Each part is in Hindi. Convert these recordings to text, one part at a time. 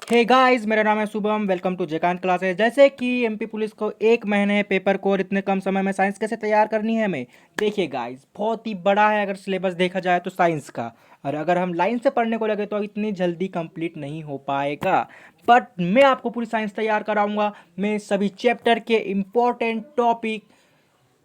हे गाइस, मेरा नाम है Shubham. Welcome to Jaikant classes. जैसे कि एमपी पुलिस को 1 महीने पेपर को और इतने कम समय में साइंस कैसे तैयार करनी है हमें। देखिए गाइस, बहुत ही बड़ा है अगर सिलेबस देखा जाए तो साइंस का। और अगर हम लाइन से पढ़ने को लगे तो इतनी जल्दी कंप्लीट नहीं हो पाएगा। बट मैं आपको पूरी साइंस तैयार कराऊंगा। मैं सभी चैप्टर के इम्पोर्टेंट टॉपिक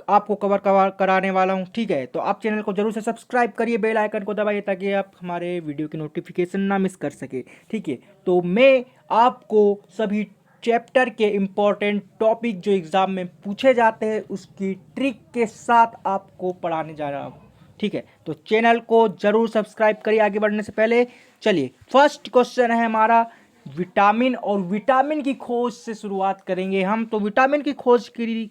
आपको कवर कवर कराने वाला हूँ। ठीक है, तो आप चैनल को जरूर से सब्सक्राइब करिए, बेल आइकन को दबाइए ताकि आप हमारे वीडियो की नोटिफिकेशन ना मिस कर सके। ठीक है, तो मैं आपको सभी चैप्टर के इम्पोर्टेंट टॉपिक जो एग्ज़ाम में पूछे जाते हैं उसकी ट्रिक के साथ आपको पढ़ाने जा रहा हूँ। ठीक है, तो चैनल को जरूर सब्सक्राइब करिए। आगे बढ़ने से पहले चलिए, फर्स्ट क्वेश्चन है हमारा विटामिन, और विटामिन की खोज से शुरुआत करेंगे हम। तो विटामिन की खोज की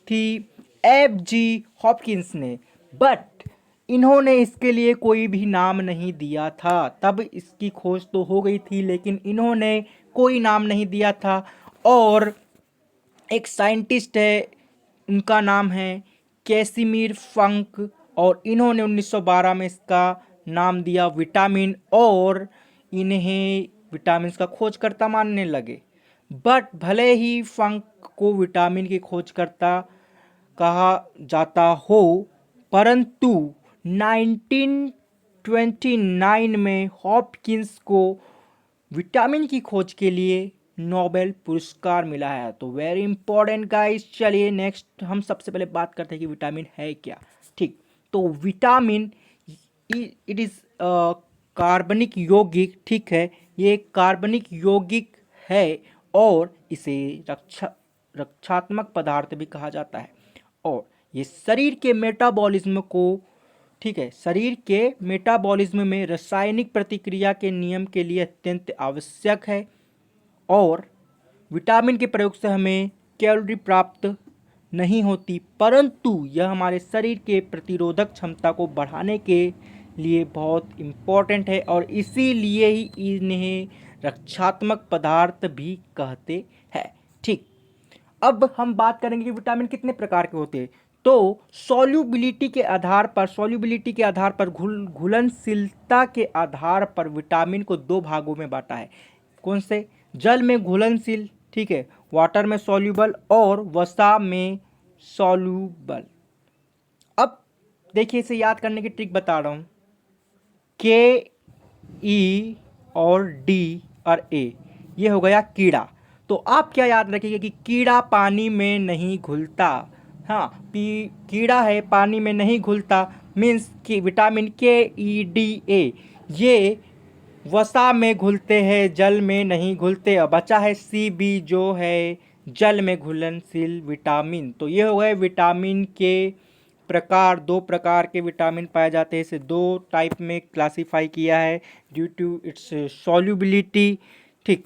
थी F.G. हॉपकिंस ने, बट इन्होंने इसके लिए कोई भी नाम नहीं दिया था। तब इसकी खोज तो हो गई थी लेकिन इन्होंने कोई नाम नहीं दिया था। और एक साइंटिस्ट है, उनका नाम है कैसिमिर फंक, और इन्होंने 1912 में इसका नाम दिया विटामिन, और इन्हें विटामिन का खोजकर्ता मानने लगे। बट भले ही फंक को विटामिन की खोजकर्ता कहा जाता हो, परंतु 1929 में हॉपकिंस को विटामिन की खोज के लिए नोबेल पुरस्कार मिला है। तो वेरी इंपॉर्टेंट गाइस। चलिए नेक्स्ट, हम सबसे पहले बात करते हैं कि विटामिन है क्या। ठीक, तो विटामिन इट इज़ कार्बनिक यौगिक। ठीक है, ये कार्बनिक यौगिक है और इसे रक्षात्मक पदार्थ भी कहा जाता है। और ये शरीर के मेटाबॉलिज्म को, ठीक है, शरीर के मेटाबॉलिज्म में रासायनिक प्रतिक्रिया के नियम के लिए अत्यंत आवश्यक है। और विटामिन के प्रयोग से हमें कैलोरी प्राप्त नहीं होती, परंतु यह हमारे शरीर के प्रतिरोधक क्षमता को बढ़ाने के लिए बहुत इम्पोर्टेंट है, और इसीलिए ही इन्हें रक्षात्मक पदार्थ भी कहते हैं। ठीक, अब हम बात करेंगे कि विटामिन कितने प्रकार के होते हैं। तो सॉल्युबिलिटी के आधार पर घुलनशीलता के आधार पर विटामिन को 2 भागों में बांटा है। कौन से? जल में घुलनशील, ठीक है, वाटर में सॉल्युबल, और वसा में सॉल्युबल। अब देखिए, इसे याद करने की ट्रिक बता रहा हूँ। के, ई और डी और ए, ये हो गया कीड़ा। तो आप क्या याद रखिएगा कि कीड़ा पानी में नहीं घुलता। हाँ, कीड़ा है, पानी में नहीं घुलता, मीन्स कि विटामिन के, ई, डी, ए ये वसा में घुलते हैं, जल में नहीं घुलते। और बचा है सी, बी, जो है जल में घुलनशील विटामिन। तो ये हो गए विटामिन के प्रकार। 2 प्रकार के विटामिन पाए जाते हैं, इसे 2 टाइप में क्लासीफाई किया है ड्यू टू इट्स सॉल्युबिलिटी। ठीक,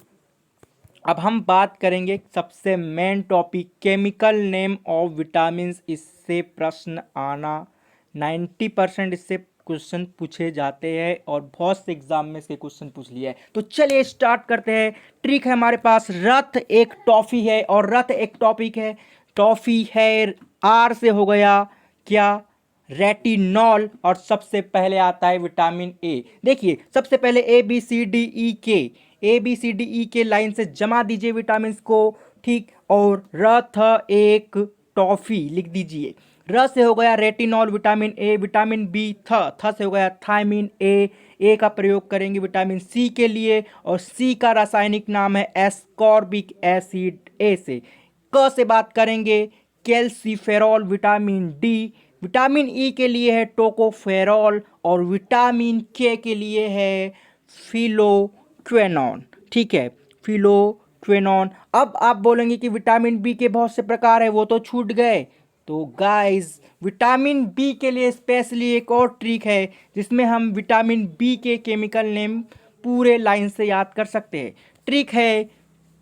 अब हम बात करेंगे सबसे main topic, chemical name of vitamin. इससे प्रश्न आना 90% इससे क्वेश्चन पूछे जाते हैं, और बहुत से एग्जाम में इसके क्वेश्चन पूछ लिया है। तो चलिए स्टार्ट करते हैं। ट्रिक है हमारे पास, रथ एक टॉफी है और रथ एक टॉपिक है। टॉफी है, आर से हो गया क्या? रेटिनॉल। और सबसे पहले आता है विटामिन ए। देखिए, सबसे पहले A B C D E के, A B C D E के लाइन से जमा दीजिए विटामिन को। ठीक, और र थ एक टॉफी लिख दीजिए। र से हो गया retinol vitamin A. Vitamin B थ से हो गया थायमिन ए का प्रयोग करेंगे विटामिन सी के लिए, और सी का रासायनिक नाम है एस्कॉर्बिक एसिड, ए से। क से बात करेंगे calciferol. Vitamin D, vitamin E के लिए है टोकोफेरॉल, और विटामिन के लिए है फिलोक्वेनॉन। ठीक है, फिलोक्वेनॉन। अब आप बोलेंगे कि विटामिन बी के बहुत से प्रकार है, वो तो छूट गए। तो गाइस, विटामिन बी के लिए स्पेशली एक और ट्रिक है जिसमें हम विटामिन बी के केमिकल नेम पूरे लाइन से याद कर सकते हैं। ट्रिक है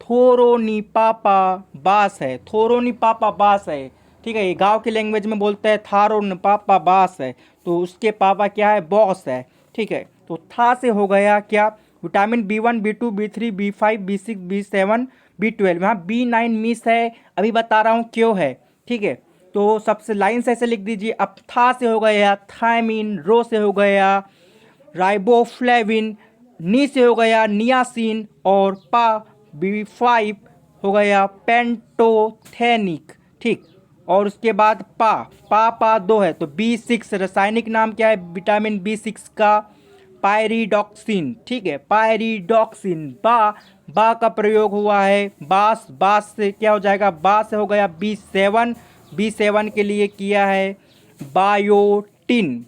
थोरोनिपापा बास है, थोरोनिपापा बास है। ठीक है, ये गांव की लैंग्वेज में बोलते हैं थारोनिपापा बास है, तो उसके पापा क्या है? बॉस है। ठीक है, तो था से हो गया क्या? Vitamin B1, B2, B3, B5, B6, B7, B12। यहाँ B9 मिस है, अभी बता रहा हूँ क्यों है। ठीक है, तो सबसे लाइन से ऐसे लिख दीजिए। अब था से हो गया थायमिन, रो से हो गया राइबोफ्लेविन, नी से हो गया नियासिन, और पा B5 हो गया पेंटोथेनिक, ठीक। और उसके बाद पा दो है तो B6, रासायनिक नाम क्या है विटामिन B6 का? पायरिडॉक्सिन, ठीक है, पायरिडॉक्सिन। बा का प्रयोग हुआ है बास से क्या हो जाएगा? बास से हो गया B7 के लिए किया है बायोटिन।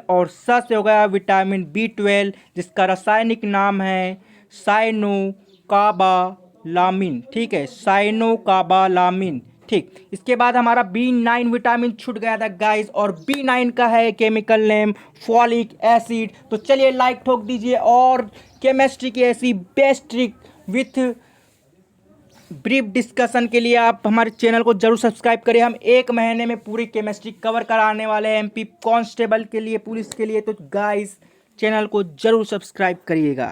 और से हो गया विटामिन B12 जिसका रासायनिक नाम है साइनोकाबालामिन, ठीक है, साइनोकाबालामिन, ठीक। इसके बाद हमारा B9 विटामिन छूट गया था गाइस, और B9 का है केमिकल नेम फॉलिक एसिड। तो चलिए लाइक ठोक दीजिए, और केमिस्ट्री की ऐसी best trick with brief discussion के लिए आप हमारे चैनल को जरूर सब्सक्राइब करें। हम एक महीने में पूरी केमिस्ट्री कवर कराने वाले हैं MP कांस्टेबल के लिए, पुलिस के लिए। तो गाइस चैनल को जरूर सब्सक्राइब करिएगा।